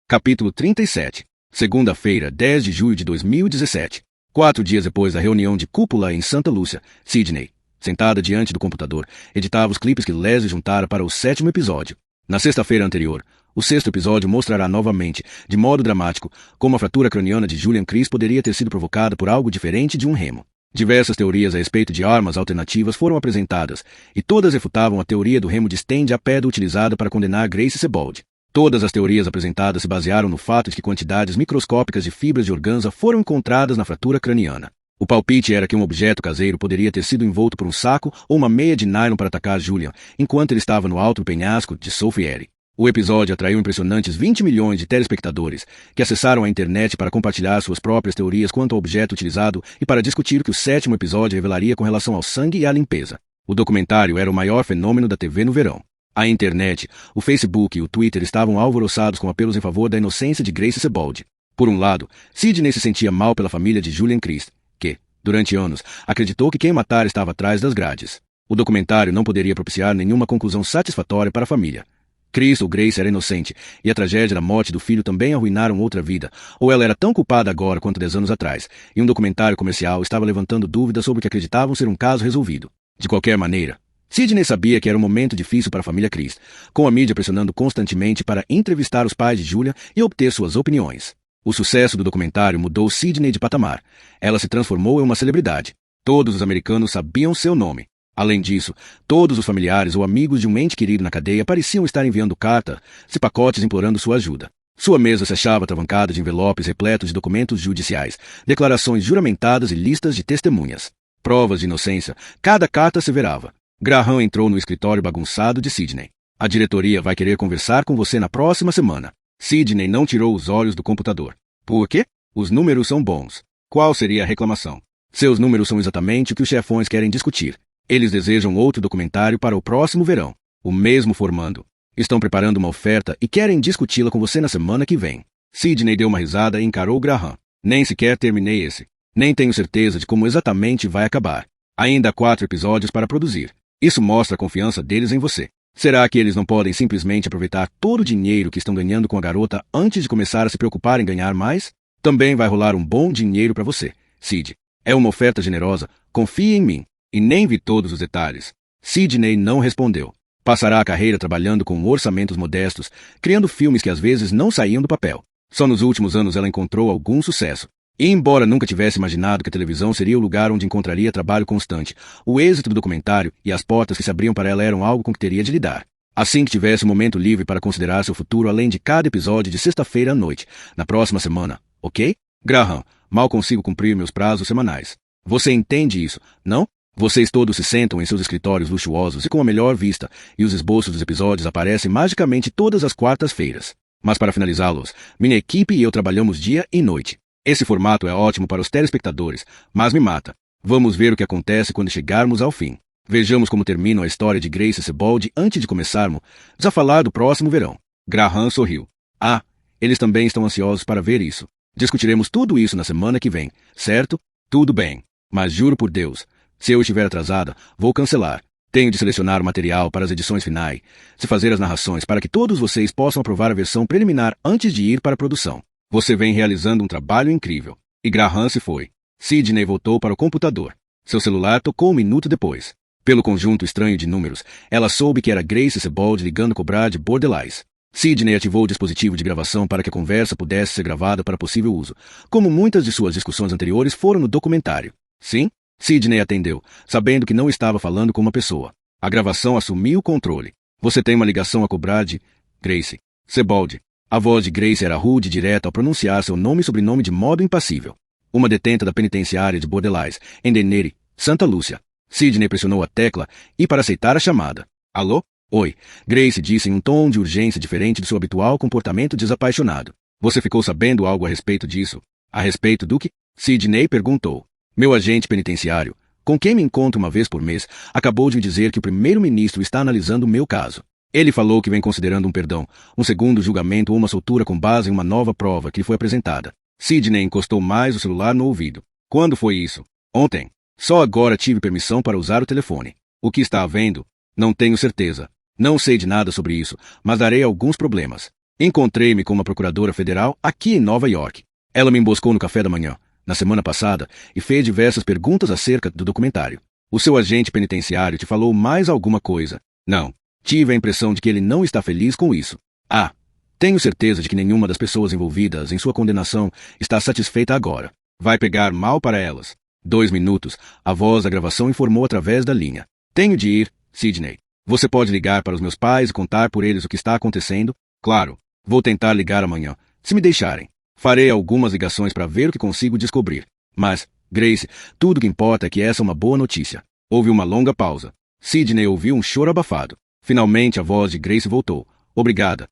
Capítulo 37. Segunda-feira, 10 de julho de 2017. 4 dias depois da reunião de cúpula em Santa Lúcia, Sidney, sentada diante do computador, editava os clipes que Leslie juntara para o 7º episódio. Na sexta-feira anterior, o 6º episódio mostrará novamente, de modo dramático, como a fratura craniana de Julian Chris poderia ter sido provocada por algo diferente de um remo. Diversas teorias a respeito de armas alternativas foram apresentadas, e todas refutavam a teoria do remo de stand a pedra utilizada para condenar Grace Sebald. Todas as teorias apresentadas se basearam no fato de que quantidades microscópicas de fibras de organza foram encontradas na fratura craniana. O palpite era que um objeto caseiro poderia ter sido envolto por um saco ou uma meia de nylon para atacar Julian, enquanto ele estava no alto do penhasco de Soufriere. O episódio atraiu impressionantes 20 milhões de telespectadores, que acessaram a internet para compartilhar suas próprias teorias quanto ao objeto utilizado e para discutir o que o 7º episódio revelaria com relação ao sangue e à limpeza. O documentário era o maior fenômeno da TV no verão. A internet, o Facebook e o Twitter estavam alvoroçados com apelos em favor da inocência de Grace Sebald. Por um lado, Sidney se sentia mal pela família de Julian Chris, que, durante anos, acreditou que quem matara estava atrás das grades. O documentário não poderia propiciar nenhuma conclusão satisfatória para a família. Chris ou Grace era inocente, e a tragédia da morte do filho também arruinaram outra vida, ou ela era tão culpada agora quanto 10 anos atrás, e um documentário comercial estava levantando dúvidas sobre o que acreditavam ser um caso resolvido. De qualquer maneira, Sidney sabia que era um momento difícil para a família Chris, com a mídia pressionando constantemente para entrevistar os pais de Julia e obter suas opiniões. O sucesso do documentário mudou Sidney de patamar. Ela se transformou em uma celebridade. Todos os americanos sabiam seu nome. Além disso, todos os familiares ou amigos de um ente querido na cadeia pareciam estar enviando cartas e pacotes implorando sua ajuda. Sua mesa se achava atravancada de envelopes repletos de documentos judiciais, declarações juramentadas e listas de testemunhas. Provas de inocência, cada carta asseverava. Graham entrou no escritório bagunçado de Sidney. A diretoria vai querer conversar com você na próxima semana. Sidney não tirou os olhos do computador. Por quê? Os números são bons. Qual seria a reclamação? Seus números são exatamente o que os chefões querem discutir. Eles desejam outro documentário para o próximo verão. O mesmo formando. Estão preparando uma oferta e querem discuti-la com você na semana que vem. Sidney deu uma risada e encarou Graham. Nem sequer terminei esse. Nem tenho certeza de como exatamente vai acabar. Ainda há 4 episódios para produzir. Isso mostra a confiança deles em você. Será que eles não podem simplesmente aproveitar todo o dinheiro que estão ganhando com a garota antes de começar a se preocupar em ganhar mais? Também vai rolar um bom dinheiro para você, Sid. É uma oferta generosa. Confie em mim. E nem vi todos os detalhes. Sidney não respondeu. Passará a carreira trabalhando com orçamentos modestos, criando filmes que às vezes não saíam do papel. Só nos últimos anos ela encontrou algum sucesso. E embora nunca tivesse imaginado que a televisão seria o lugar onde encontraria trabalho constante, o êxito do documentário e as portas que se abriam para ela eram algo com que teria de lidar. Assim que tivesse um momento livre para considerar seu futuro além de cada episódio de sexta-feira à noite, na próxima semana, ok? Graham, mal consigo cumprir meus prazos semanais. Você entende isso, não? Vocês todos se sentam em seus escritórios luxuosos e com a melhor vista, e os esboços dos episódios aparecem magicamente todas as quartas-feiras. Mas para finalizá-los, minha equipe e eu trabalhamos dia e noite. Esse formato é ótimo para os telespectadores, mas me mata. Vamos ver o que acontece quando chegarmos ao fim. Vejamos como termina a história de Grace Sebald antes de começarmos a falar do próximo verão. Graham sorriu. Ah, eles também estão ansiosos para ver isso. Discutiremos tudo isso na semana que vem, certo? Tudo bem. Mas juro por Deus, se eu estiver atrasada, vou cancelar. Tenho de selecionar o material para as edições finais, se fazer as narrações para que todos vocês possam aprovar a versão preliminar antes de ir para a produção. Você vem realizando um trabalho incrível. E Graham se foi. Sidney voltou para o computador. Seu celular tocou um minuto depois. Pelo conjunto estranho de números, ela soube que era Grace Sebald ligando cobrar de Borderlais. Sidney ativou o dispositivo de gravação para que a conversa pudesse ser gravada para possível uso, como muitas de suas discussões anteriores foram no documentário. Sim? Sidney atendeu, sabendo que não estava falando com uma pessoa. A gravação assumiu o controle. Você tem uma ligação a cobrar de Grace Sebald. A voz de Grace era rude e direta ao pronunciar seu nome e sobrenome de modo impassível. Uma detenta da penitenciária de Bordelais, em Deneri, Santa Lúcia. Sidney pressionou a tecla e para aceitar a chamada. Alô? Oi, Grace disse em um tom de urgência diferente do seu habitual comportamento desapaixonado. Você ficou sabendo algo a respeito disso? A respeito do que? Sidney perguntou. Meu agente penitenciário, com quem me encontro uma vez por mês, acabou de me dizer que o primeiro-ministro está analisando o meu caso. Ele falou que vem considerando um perdão, um segundo julgamento ou uma soltura com base em uma nova prova que lhe foi apresentada. Sidney encostou mais o celular no ouvido. Quando foi isso? Ontem. Só agora tive permissão para usar o telefone. O que está havendo? Não tenho certeza. Não sei de nada sobre isso, mas darei alguns problemas. Encontrei-me com uma procuradora federal aqui em Nova York. Ela me emboscou no café da manhã, na semana passada, e fez diversas perguntas acerca do documentário. O seu agente penitenciário te falou mais alguma coisa? Não. Tive a impressão de que ele não está feliz com isso. Ah, tenho certeza de que nenhuma das pessoas envolvidas em sua condenação está satisfeita agora. Vai pegar mal para elas. 2 minutos, a voz da gravação informou através da linha. Tenho de ir, Sidney. Você pode ligar para os meus pais e contar por eles o que está acontecendo? Claro. Vou tentar ligar amanhã, se me deixarem. Farei algumas ligações para ver o que consigo descobrir. Mas, Grace, tudo o que importa é que essa é uma boa notícia. Houve uma longa pausa. Sidney ouviu um choro abafado. Finalmente a voz de Grace voltou. Obrigada.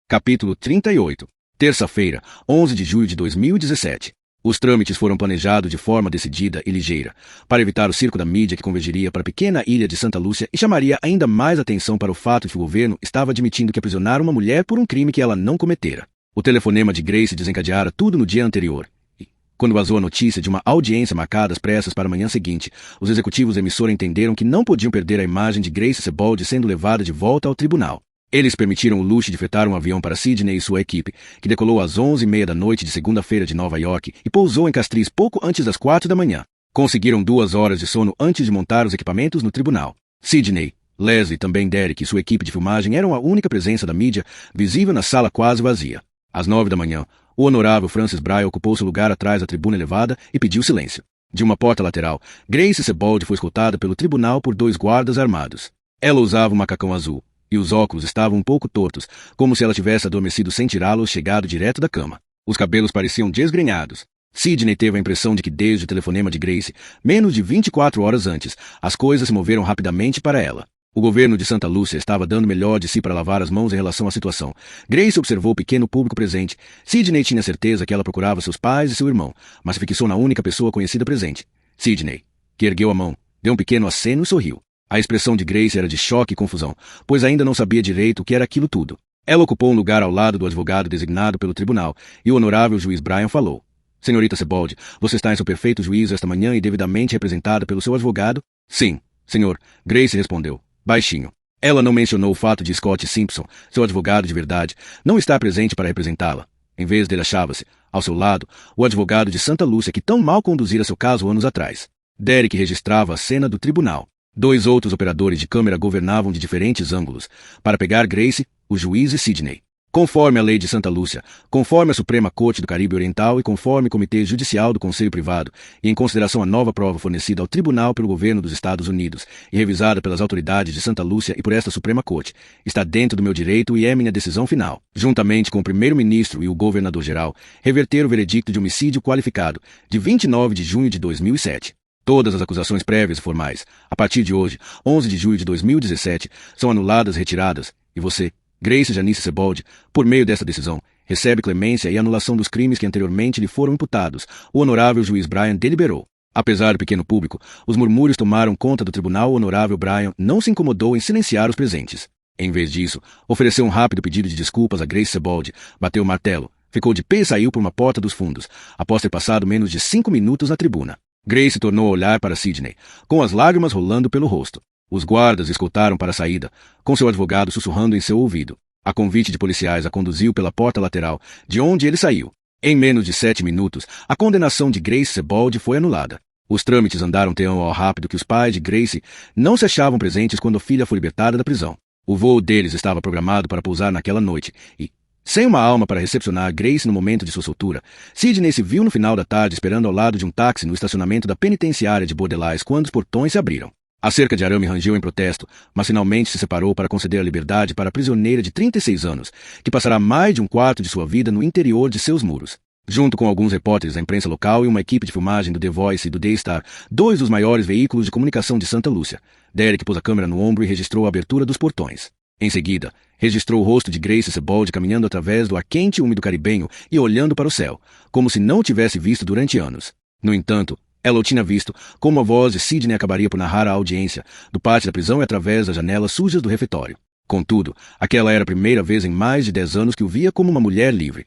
Capítulo 38. Terça-feira, 11 de julho de 2017. Os trâmites foram planejados de forma decidida e ligeira, para evitar o circo da mídia que convergiria para a pequena ilha de Santa Lúcia e chamaria ainda mais atenção para o fato de que o governo estava admitindo que aprisionaram uma mulher por um crime que ela não cometera. O telefonema de Grace desencadeara tudo no dia anterior. E, quando vazou a notícia de uma audiência marcada às pressas para a manhã seguinte, os executivos da emissora entenderam que não podiam perder a imagem de Grace Sebald sendo levada de volta ao tribunal. Eles permitiram o luxo de fretar um avião para Sidney e sua equipe, que decolou às 11h30 da noite de segunda-feira de Nova York e pousou em Castries pouco antes das 4 da manhã. Conseguiram 2 horas de sono antes de montar os equipamentos no tribunal. Sidney, Leslie e também Derek e sua equipe de filmagem eram a única presença da mídia visível na sala quase vazia. Às 9 da manhã, o honorável Francis Bryan ocupou seu lugar atrás da tribuna elevada e pediu silêncio. De uma porta lateral, Grace Sebald foi escoltada pelo tribunal por 2 guardas armados. Ela usava um macacão azul, e os óculos estavam um pouco tortos, como se ela tivesse adormecido sem tirá-los chegado direto da cama. Os cabelos pareciam desgrenhados. Sidney teve a impressão de que desde o telefonema de Grace, menos de 24 horas antes, as coisas se moveram rapidamente para ela. O governo de Santa Lúcia estava dando melhor de si para lavar as mãos em relação à situação. Grace observou o pequeno público presente. Sidney tinha certeza que ela procurava seus pais e seu irmão, mas se fixou na única pessoa conhecida presente, Sidney, que ergueu a mão, deu um pequeno aceno e sorriu. A expressão de Grace era de choque e confusão, pois ainda não sabia direito o que era aquilo tudo. Ela ocupou um lugar ao lado do advogado designado pelo tribunal, e o honorável juiz Bryan falou. Senhorita Sebald, você está em seu perfeito juízo esta manhã e devidamente representada pelo seu advogado? Sim, senhor, Grace respondeu, baixinho. Ela não mencionou o fato de Scott Simpson, seu advogado de verdade, não estar presente para representá-la. Em vez dele achava-se, ao seu lado, o advogado de Santa Lúcia que tão mal conduzira seu caso anos atrás. Derek registrava a cena do tribunal. 2 outros operadores de câmera governavam de diferentes ângulos, para pegar Grace, o juiz e Sidney. Conforme a lei de Santa Lúcia, conforme a Suprema Corte do Caribe Oriental e conforme o Comitê Judicial do Conselho Privado, e em consideração a nova prova fornecida ao Tribunal pelo Governo dos Estados Unidos e revisada pelas autoridades de Santa Lúcia e por esta Suprema Corte, está dentro do meu direito e é minha decisão final, juntamente com o Primeiro-Ministro e o Governador-Geral, reverter o veredicto de homicídio qualificado de 29 de junho de 2007. Todas as acusações prévias e formais, a partir de hoje, 11 de julho de 2017, são anuladas e retiradas, e você, Grace Janice Sebald, por meio desta decisão, recebe clemência e anulação dos crimes que anteriormente lhe foram imputados, o honorável juiz Bryan deliberou. Apesar do pequeno público, os murmúrios tomaram conta do tribunal. O honorável Bryan não se incomodou em silenciar os presentes. Em vez disso, ofereceu um rápido pedido de desculpas a Grace Sebald, bateu o martelo, ficou de pé e saiu por uma porta dos fundos, após ter passado menos de 5 minutos na tribuna. Grace tornou a olhar para Sidney, com as lágrimas rolando pelo rosto. Os guardas escoltaram para a saída, com seu advogado sussurrando em seu ouvido. A convite de policiais a conduziu pela porta lateral, de onde ele saiu. Em menos de 7 minutos, a condenação de Grace Sebald foi anulada. Os trâmites andaram tão rápido que os pais de Grace não se achavam presentes quando a filha foi libertada da prisão. O voo deles estava programado para pousar naquela noite e, sem uma alma para recepcionar Grace no momento de sua soltura, Sidney se viu no final da tarde esperando ao lado de um táxi no estacionamento da penitenciária de Bordelais quando os portões se abriram. A cerca de arame rangeu em protesto, mas finalmente se separou para conceder a liberdade para a prisioneira de 36 anos, que passará mais de um quarto de sua vida no interior de seus muros. Junto com alguns repórteres da imprensa local e uma equipe de filmagem do The Voice e do Day Star, 2 dos maiores veículos de comunicação de Santa Lúcia, Derek pôs a câmera no ombro e registrou a abertura dos portões. Em seguida, registrou o rosto de Grace Sebald caminhando através do ar quente e úmido caribenho e olhando para o céu, como se não o tivesse visto durante anos. No entanto, ela o tinha visto, como a voz de Sidney acabaria por narrar a audiência, do pátio da prisão e através das janelas sujas do refeitório. Contudo, aquela era a primeira vez em mais de 10 anos que o via como uma mulher livre.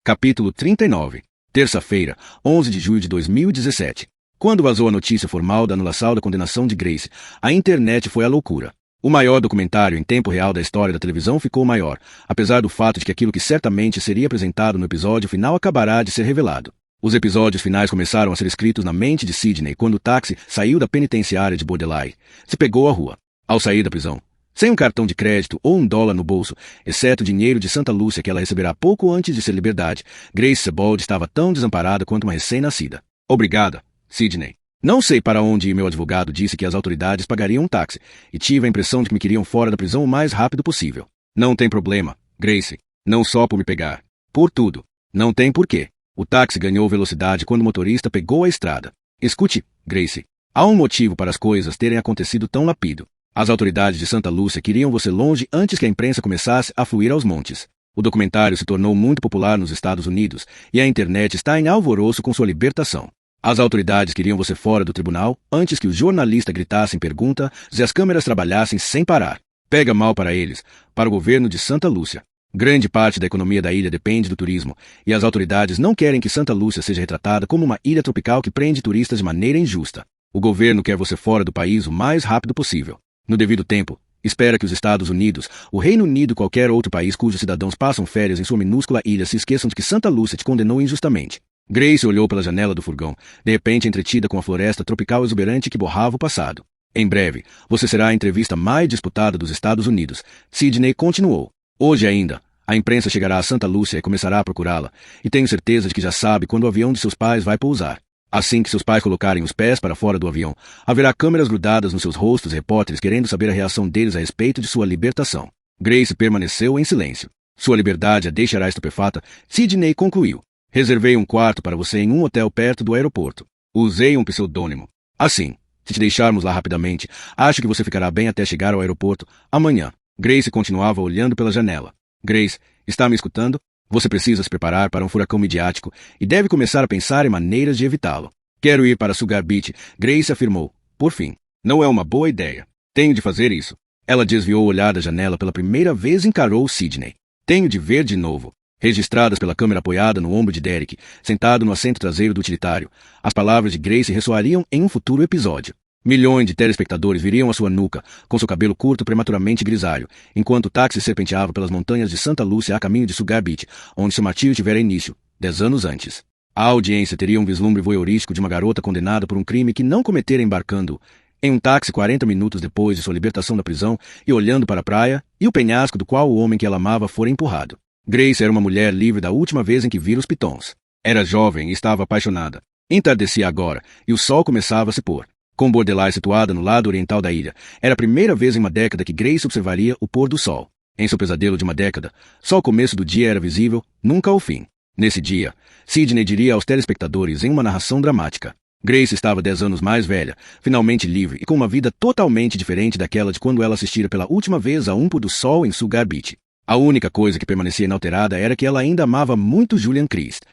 Capítulo 39. Terça-feira, 11 de julho de 2017. Quando vazou a notícia formal da anulação da condenação de Grace, a internet foi à loucura. O maior documentário em tempo real da história da televisão ficou maior, apesar do fato de que aquilo que certamente seria apresentado no episódio final acabará de ser revelado. Os episódios finais começaram a ser escritos na mente de Sidney quando o táxi saiu da penitenciária de Bordelais. Se pegou à rua. Ao sair da prisão, sem um cartão de crédito ou $1 no bolso, exceto o dinheiro de Santa Lúcia que ela receberá pouco antes de ser liberdade, Grace Sebald estava tão desamparada quanto uma recém-nascida. Obrigada, Sidney. Não sei para onde ir. Meu advogado disse que as autoridades pagariam um táxi, e tive a impressão de que me queriam fora da prisão o mais rápido possível. Não tem problema, Grace. Não só por me pegar. Por tudo. Não tem porquê. O táxi ganhou velocidade quando o motorista pegou a estrada. Escute, Grace. Há um motivo para as coisas terem acontecido tão rápido. As autoridades de Santa Lúcia queriam você longe antes que a imprensa começasse a fluir aos montes. O documentário se tornou muito popular nos Estados Unidos e a internet está em alvoroço com sua libertação. As autoridades queriam você fora do tribunal antes que os jornalistas gritassem pergunta e as câmeras trabalhassem sem parar. Pega mal para eles, para o governo de Santa Lúcia. Grande parte da economia da ilha depende do turismo, e as autoridades não querem que Santa Lúcia seja retratada como uma ilha tropical que prende turistas de maneira injusta. O governo quer você fora do país o mais rápido possível. No devido tempo, espera que os Estados Unidos, o Reino Unido e qualquer outro país cujos cidadãos passam férias em sua minúscula ilha se esqueçam de que Santa Lúcia te condenou injustamente. Grace olhou pela janela do furgão, de repente entretida com a floresta tropical exuberante que borrava o passado. Em breve, você será a entrevista mais disputada dos Estados Unidos. Sidney continuou. Hoje ainda, a imprensa chegará a Santa Lúcia e começará a procurá-la, e tenho certeza de que já sabe quando o avião de seus pais vai pousar. Assim que seus pais colocarem os pés para fora do avião, haverá câmeras grudadas nos seus rostos e repórteres querendo saber a reação deles a respeito de sua libertação. Grace permaneceu em silêncio. Sua liberdade a deixará estupefata. Sidney concluiu. Reservei um quarto para você em um hotel perto do aeroporto. Usei um pseudônimo. Assim, se te deixarmos lá rapidamente, acho que você ficará bem até chegar ao aeroporto amanhã. Grace continuava olhando pela janela. Grace, está me escutando? Você precisa se preparar para um furacão midiático e deve começar a pensar em maneiras de evitá-lo. Quero ir para Sugar Beach, Grace afirmou. Por fim, não é uma boa ideia. Tenho de fazer isso. Ela desviou o olhar da janela pela primeira vez e encarou Sidney. Tenho de ver de novo. Registradas pela câmera apoiada no ombro de Derek, sentado no assento traseiro do utilitário, as palavras de Grace ressoariam em um futuro episódio. Milhões de telespectadores viriam à sua nuca, com seu cabelo curto prematuramente grisalho, enquanto o táxi serpenteava pelas montanhas de Santa Lúcia a caminho de Sugar Beach, onde seu martírio tivera início, 10 anos antes. A audiência teria um vislumbre voyeurístico de uma garota condenada por um crime que não cometera embarcando em um táxi 40 minutos depois de sua libertação da prisão e olhando para a praia e o penhasco do qual o homem que ela amava fora empurrado. Grace era uma mulher livre da última vez em que vira os pitons. Era jovem e estava apaixonada. Entardecia agora, e o sol começava a se pôr. Com Bordelais situada no lado oriental da ilha, era a primeira vez em uma década que Grace observaria o pôr do sol. Em seu pesadelo de uma década, só o começo do dia era visível, nunca o fim. Nesse dia, Sidney diria aos telespectadores em uma narração dramática. Grace estava 10 anos mais velha, finalmente livre e com uma vida totalmente diferente daquela de quando ela assistira pela última vez a um pôr do sol em Sugar Beach. A única coisa que permanecia inalterada era que ela ainda amava muito Julian Christ.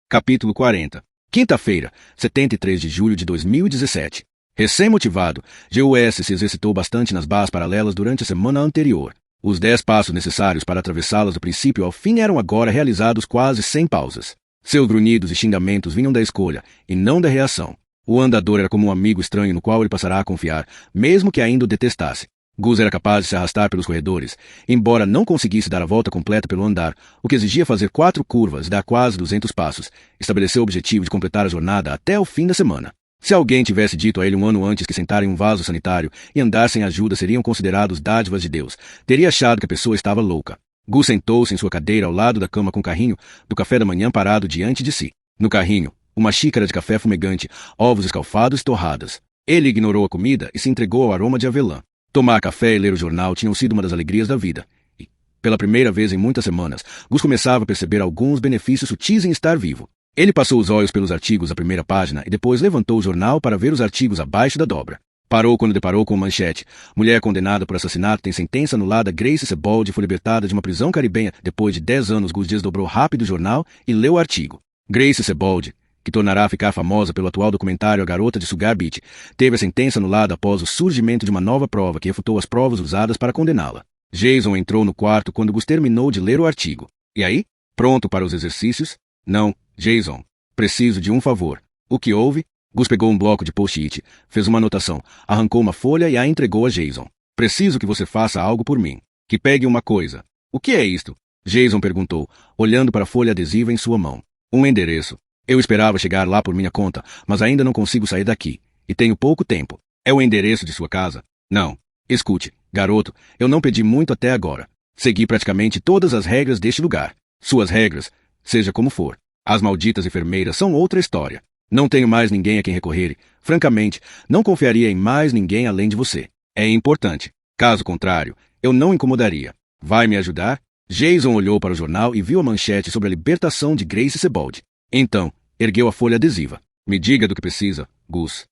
Capítulo 40. Quinta-feira, 73 de julho de 2017. Recém-motivado, GUS se exercitou bastante nas barras paralelas durante a semana anterior. Os 10 passos necessários para atravessá-las do princípio ao fim eram agora realizados quase sem pausas. Seus grunhidos e xingamentos vinham da escolha, e não da reação. O andador era como um amigo estranho no qual ele passará a confiar, mesmo que ainda o detestasse. Gus era capaz de se arrastar pelos corredores, embora não conseguisse dar a volta completa pelo andar, o que exigia fazer 4 curvas e dar quase 200 passos. Estabeleceu o objetivo de completar a jornada até o fim da semana. Se alguém tivesse dito a ele um ano antes que sentar em um vaso sanitário e andar sem ajuda seriam considerados dádivas de Deus, teria achado que a pessoa estava louca. Gus sentou-se em sua cadeira ao lado da cama com o carrinho do café da manhã parado diante de si. No carrinho, uma xícara de café fumegante, ovos escalfados e torradas. Ele ignorou a comida e se entregou ao aroma de avelã. Tomar café e ler o jornal tinham sido uma das alegrias da vida. E, pela primeira vez em muitas semanas, Gus começava a perceber alguns benefícios sutis em estar vivo. Ele passou os olhos pelos artigos da primeira página e depois levantou o jornal para ver os artigos abaixo da dobra. Parou quando deparou com uma manchete. Mulher condenada por assassinato tem sentença anulada. Grace Sebald foi libertada de uma prisão caribenha. Depois de 10 anos, Gus desdobrou rápido o jornal e leu o artigo. Grace Sebald, que tornará a ficar famosa pelo atual documentário A Garota de Sugar Beach, teve a sentença anulada após o surgimento de uma nova prova que refutou as provas usadas para condená-la. Jason entrou no quarto quando Gus terminou de ler o artigo. E aí? Pronto para os exercícios? Não, Jason. Preciso de um favor. O que houve? Gus pegou um bloco de post-it, fez uma anotação, arrancou uma folha e a entregou a Jason. Preciso que você faça algo por mim. Que pegue uma coisa. O que é isto? Jason perguntou, olhando para a folha adesiva em sua mão. Um endereço. Eu esperava chegar lá por minha conta, mas ainda não consigo sair daqui. E tenho pouco tempo. É o endereço de sua casa? Não. Escute, garoto, eu não pedi muito até agora. Segui praticamente todas as regras deste lugar. Suas regras, seja como for. As malditas enfermeiras são outra história. Não tenho mais ninguém a quem recorrer e, francamente, não confiaria em mais ninguém além de você. É importante. Caso contrário, eu não incomodaria. Vai me ajudar? Jason olhou para o jornal e viu a manchete sobre a libertação de Grace Sebald. Então, ergueu a folha adesiva. Me diga do que precisa, Gus.